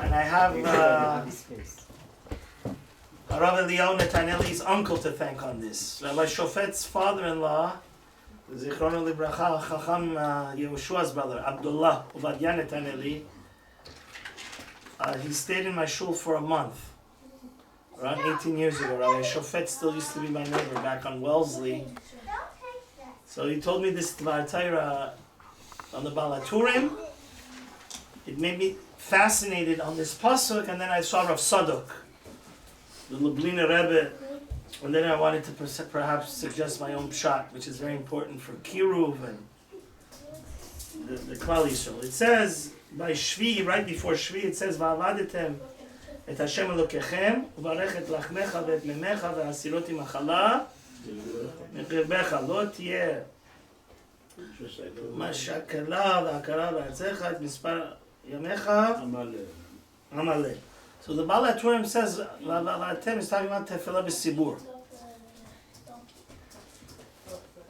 And I have Harav Netaneli's uncle to thank on this. Rabbi Shofet's father-in-law, Zichrono Libracha, Chacham Yehoshua's brother, Abdullah Ovadia Netaneli, he stayed in my shul for a month, around 18 years ago. Rabbi Shofet still used to be my neighbor back on Wellesley. So he told me this Dvar Torah on the Balaturim. It made me fascinated on this pasuk, and then I saw Rav Sadok, the Lubliner Rebbe, and then I wanted to perhaps suggest my own pshat, which is very important for Kiruv and the Klal Yisrael. It says by Shvi, right before Shvi, it says Va'avadetem et Hashem Elokechem uvarech et lachmecha ve'et memecha ve'asirot imachala meqirbecha lo tiyeh mashakela ve'akara ve'atzecha et mispar yamecha amaleh. So the Baal HaTurim says Va'avadetem is talking about Tefilot b'Sibur.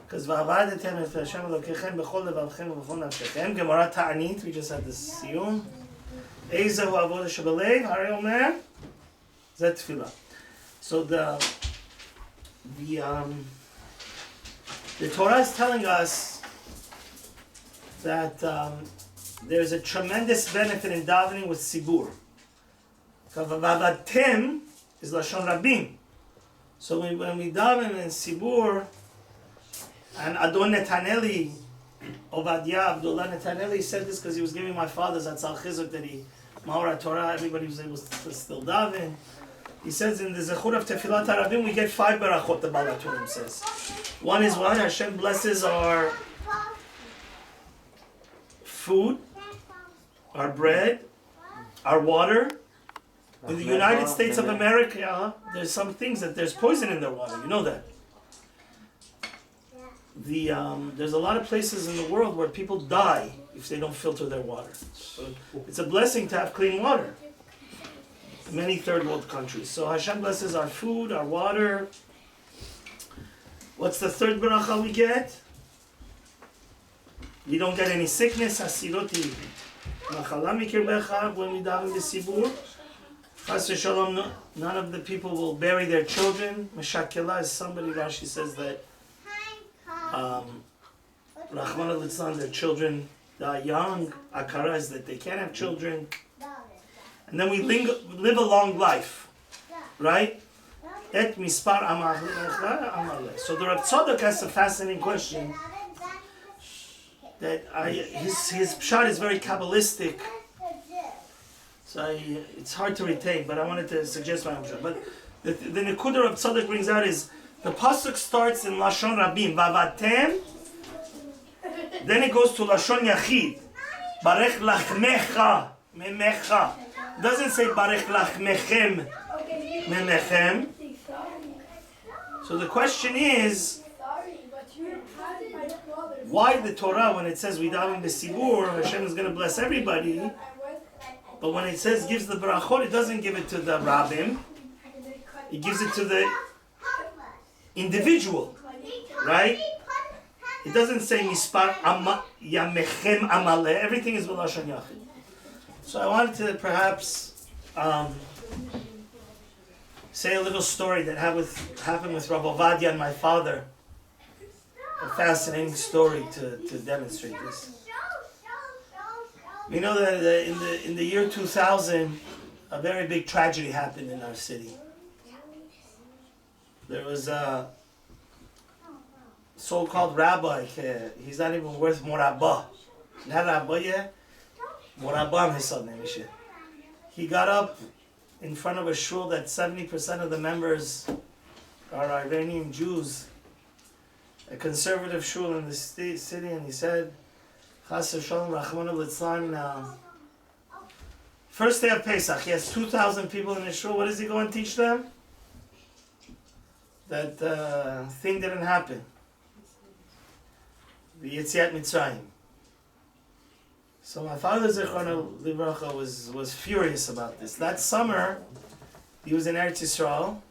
Because Va'avadetem et Hashem Elokechem b'chol levavchem u'b'chol nafshechem. Gemara Ta'anit, we just had this siyum. Eizehu avodah shebelev, Hari Omer, Zet Tefillah. So the Torah is telling us that there's a tremendous benefit in davening with Sibur. Va'avadetem is Lashon Rabim. So when we daven in Sibur, and Adon Netaneli, Ovadia Abdullah Netaneli said this because he was giving my father's Atzal Chizuk that he, Mahora Torah, everybody was able to still daven. He says in the Zechur of Tefilot Harabim, we get 5 berachot, the Baal HaTurim says. One is one, Hashem blesses our food, our bread, our water. In the United States of America, there's some things that there's poison in their water, you know that. There's a lot of places in the world where people die if they don't filter their water. So it's a blessing to have clean water. Many third world countries. So Hashem blesses our food, our water. What's the third bracha we get? We don't get any sickness. Hasiroti machala mikirbecha when we daven b'sibur. Chas v'shalom, none of the people will bury their children. Meshakela is somebody, Rashi says that Rahman al-Litzlan, their children die young. Akara is that they can't have children. And then we live a long life. Right? Et mispar amaleh. So the Rav Tzadok asks a fascinating question. That his pshat is very Kabbalistic. So it's hard to retain, but I wanted to suggest my own pshat. But the Nekuda Rav Tzadok brings out is the pasuk starts in Lashon Rabim, Va'avatem, then it goes to Lashon Yachid, Barech lachmecha, memecha. It doesn't say Barech lachmechem, memechem. So the question is, why the Torah, when it says we daven b'sibur, Hashem is going to bless everybody, but when it says gives the brachot, it doesn't give it to the rabbim, it gives it to the individual, right? It doesn't say mispar yamechem amaleh. Everything is b'lashon yachid. So I wanted to perhaps say a little story that happened with Rav Ovadia and my father. A fascinating story to demonstrate this. We know that in the year 2000, a very big tragedy happened in our city. There was a so-called rabbi, he's not even worth Morabah. Not rabbi yet, Morabah his name. He got up in front of a shul that 70% of the members are Iranian Jews, a conservative shul in the city, and he said, Chas v'shalom Rahman al-Litzlan, first day of Pesach, he has 2,000 people in the shul. What does he go and teach them? That thing didn't happen. The Yetziat Mitzrayim. So my father Zichrono Libracha was furious about this. That summer, he was in Eretz Yisrael.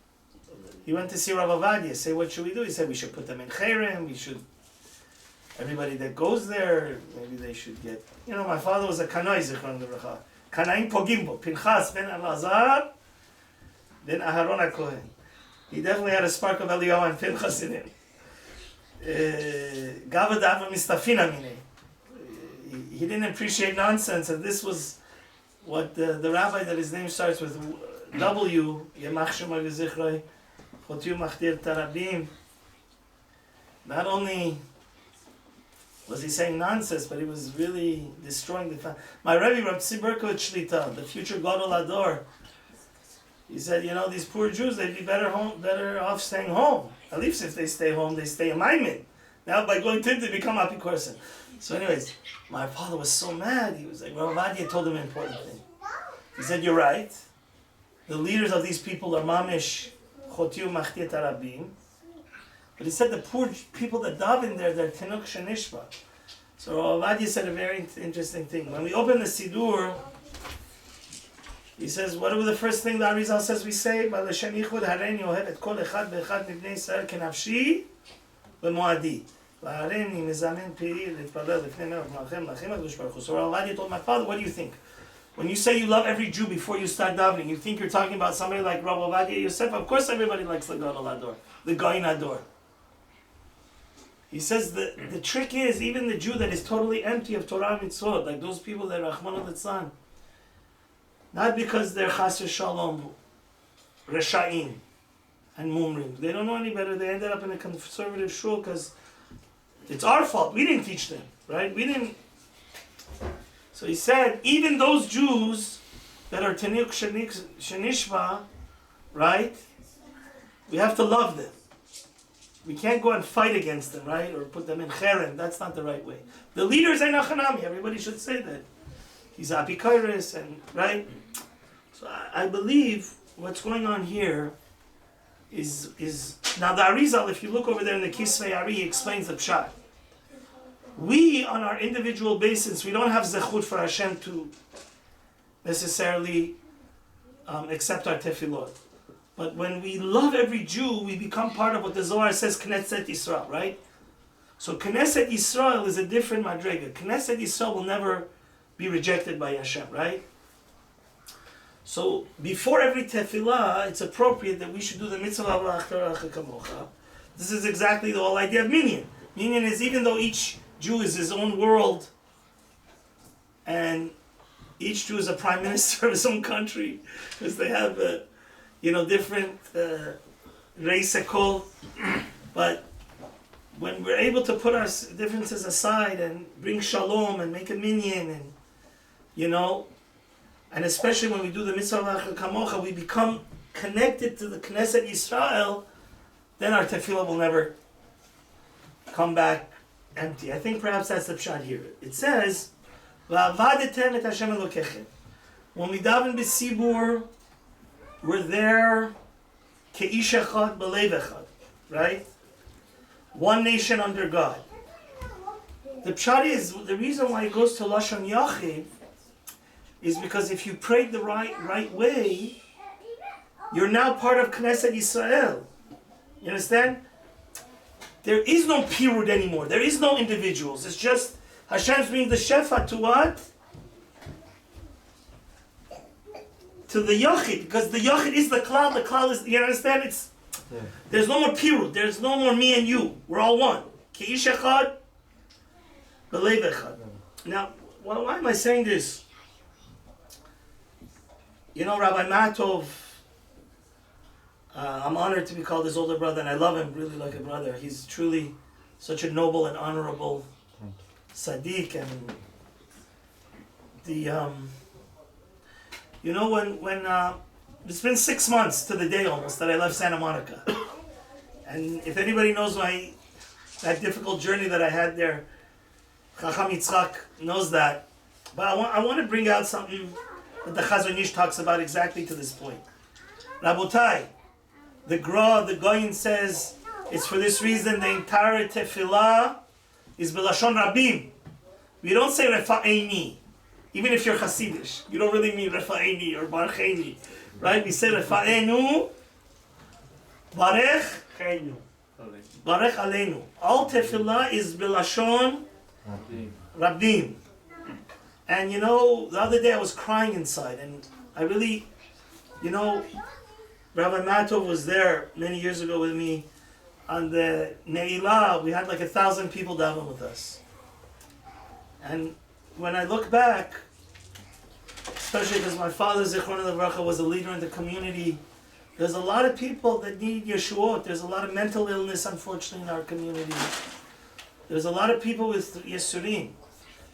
He went to see Rav Ovadia. Say, what should we do? He said, we should put them in Cherem. Everybody that goes there, maybe they should get... You know, my father was a Kanoi Zichrono Libracha. Kanaim pogim bo. Pinchas ben Elazar, ben Aharon HaKohen. He definitely had a spark of Eliyahu and Pinchas in him. Gavad Ava Mistafina Mine. He didn't appreciate nonsense, and this was what the rabbi that his name starts with W, Yemach Shema V'Zichrei, Chotiu Machtir Tarabim. Not only was he saying nonsense, but he was really destroying the family. My Rebbe, Rav Tzvi Berkowitz Shlita, the future Gadol Ador, he said, these poor Jews, they'd be better off staying home. At least if they stay home, they stay in Maimin. Now by going to they become Apikorsen. So anyways, my father was so mad. He was like, Rav Vadia told him an important thing. He said, you're right. The leaders of these people are Mamish, Chotiu Machtir Tarabim. But he said the poor people that daven there, they're Tinuk Shenishba. So Rav Vadia said a very interesting thing. When we open the Sidur, he says, what are the first thing the Arizal says we say? B'Lashem Yichud Hareini Ohev et Kol Echad Ve'echad Mibnei Yisrael Kenafshi V'Moadi. V'Hareini Mizamen Piri L'Tpalel L'Fnei Melech Malchem Lachem HaKadosh Baruch Hu. So Rav Vadia told my father, what do you think? When you say you love every Jew before you start davening, you think you're talking about somebody like Rav Ovadia Yosef? Of course everybody likes the Gadol Ador, the Goyin Ador. He says the trick is, even the Jew that is totally empty of Torah and Mitzvot, like those people that Rachmana Litzlan, not because they're Chas Shalom, Resha'im, and Mumrim. They don't know any better. They ended up in a conservative shul because it's our fault. We didn't teach them, right? We didn't. So he said, even those Jews that are Tanuk Shenishva, right? We have to love them. We can't go and fight against them, right? Or put them in cherem. That's not the right way. The leaders are Nachanami. Everybody should say that. He's Apikairis, and right? So I believe what's going on here is now the Arizal, if you look over there in the Kisvei Ari, he explains the Pshat. We, on our individual basis, we don't have zechut for Hashem to necessarily accept our tefilot. But when we love every Jew, we become part of what the Zohar says, Knesset Yisrael, right? So Knesset Yisrael is a different madrega. Knesset Yisrael will never be rejected by Hashem, right? So before every tefillah, it's appropriate that we should do the mitzvah v'achar kamocha. This is exactly the whole idea of minyan. Minyan is, even though each Jew is his own world, and each Jew is a prime minister of his own country, because they have different race ekol, but when we're able to put our differences aside and bring shalom and make a minyan, and and especially when we do the mitzvah v'achar kamocha, we become connected to the Knesset Yisrael, then our tefillah will never come back empty. I think perhaps that's the pshat here. It says, "Va'avadetem et Hashem Elokechem." When we daven b'sibur, we're there ke'ish echad b'lev echad, right? One nation under God. The pshat is, the reason why it goes to Lashon Yachid is because if you prayed the right way, you're now part of Knesset Yisrael. You understand? There is no pirud anymore. There is no individuals. It's just Hashem's being the shefa to what? To the Yachid, because the Yachid is the Klal. The Klal is, you understand? There's no more pirud. There's no more me and you. We're all one. Ke'ish echad, b'lev echad. Now, why am I saying this? Rabbi Matov, I'm honored to be called his older brother, and I love him really like a brother. He's truly such a noble and honorable tzaddik, and when it's been 6 months to the day almost that I left Santa Monica, and if anybody knows that difficult journey that I had there, Chacham Yitzchak knows that. But I want to bring out something that the Chazon Ish talks about exactly to this point. Rabotai, the Goyin says, it's for this reason the entire tefillah is b'lashon rabim. We don't say refa'eni, even if you're Hasidish. You don't really mean refa'eni or barcheni, right? We say refa'enu, barech aleinu. All tefillah is b'lashon rabim. And you know, the other day I was crying inside, and I really, you know, Rabbi Matov was there many years ago with me on the Ne'ilah. We had like 1,000 people daven with us. And when I look back, especially because my father, Zichron Livracha, was a leader in the community, there's a lot of people that need Yeshuot. There's a lot of mental illness, unfortunately, in our community. There's a lot of people with Yesurim.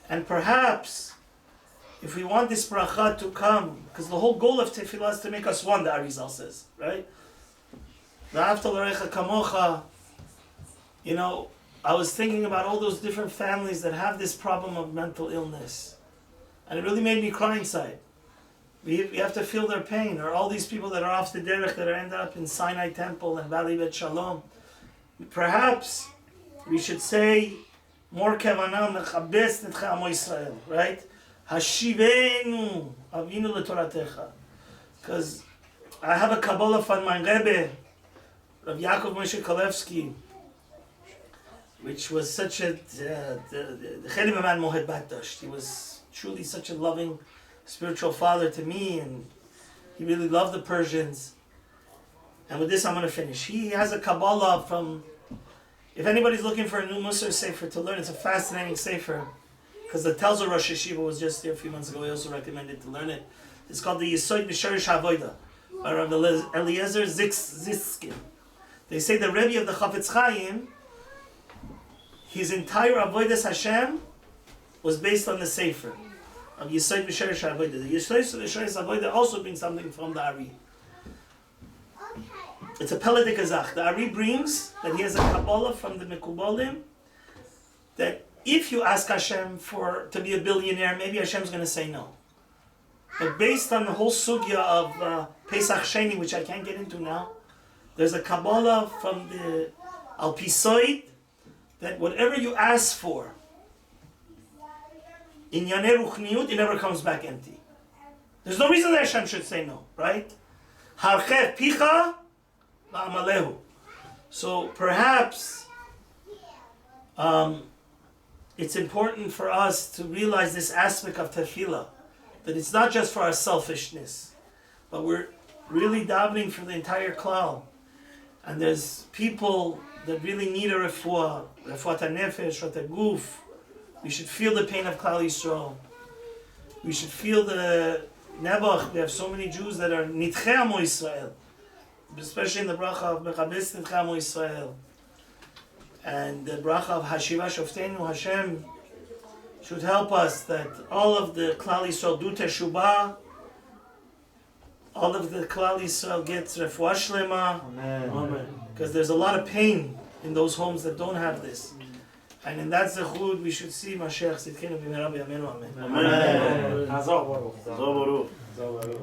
And perhaps, if we want this bracha to come, because the whole goal of Tefillah is to make us one, the Arizal says, right? V'ahavta l'recha kamocha. You know, I was thinking about all those different families that have this problem of mental illness. And it really made me cry inside. We have to feel their pain. Or all these people that are off the derech, that are end up in Sinai Temple and Valley Bet Shalom. Perhaps we should say more kavanah mechabes netcha amo Yisrael, right? Hashivenu avinu letoratecha. Because I have a Kabbalah from my Rebbe, Rav Yaakov Moshe Kalevsky, which was such a the Chelim man Mohed Batash. He was truly such a loving spiritual father to me, and he really loved the Persians. And with this I'm going to finish. He has a Kabbalah from, if anybody's looking for a new Musar Sefer to learn, it's a fascinating Sefer, because the Telzer Rosh Yeshiva was just there a few months ago. He also recommended to learn it. It's called the Yesod B'Sharish HaAvoda by Rav Eliezer Ziskin. They say the Rebbe of the Chafetz Chaim, his entire Avodas Hashem was based on the Sefer of Yesod B'Sharish HaAvoda. The Yesod B'Sharish HaAvoda also brings something from the Ari. It's a Peledik Azach. The Ari brings that he has a Kabbalah from the Mekubalim, that if you ask Hashem to be a billionaire, maybe Hashem's going to say no. But based on the whole sugya of Pesach Sheni, which I can't get into now, there's a Kabbalah from the Al Pisoid that whatever you ask for, in Yanei Ruchniut, it never comes back empty. There's no reason that Hashem should say no, right? Harchev picha va'amalehu. So perhaps it's important for us to realize this aspect of tefillah, that it's not just for our selfishness, but we're really davening for the entire klal. And there's people that really need a refuah hanefesh, refuah guf. We should feel the pain of Klal Yisrael. We should feel the nebuch. We have so many Jews that are nitchei amo Yisrael, especially in the bracha of mechabes nitchei amo Yisrael. And the bracha of Hashiva Shoftenu, Hashem should help us that all of the Klal Yisrael do teshubah, all of the Klal Yisrael gets refuah shlema. Amen. Because there's a lot of pain in those homes that don't have this. And in that zechut we should see Mashiach Tzidkenu b'mehera b'yameinu. Amen.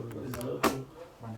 Amen.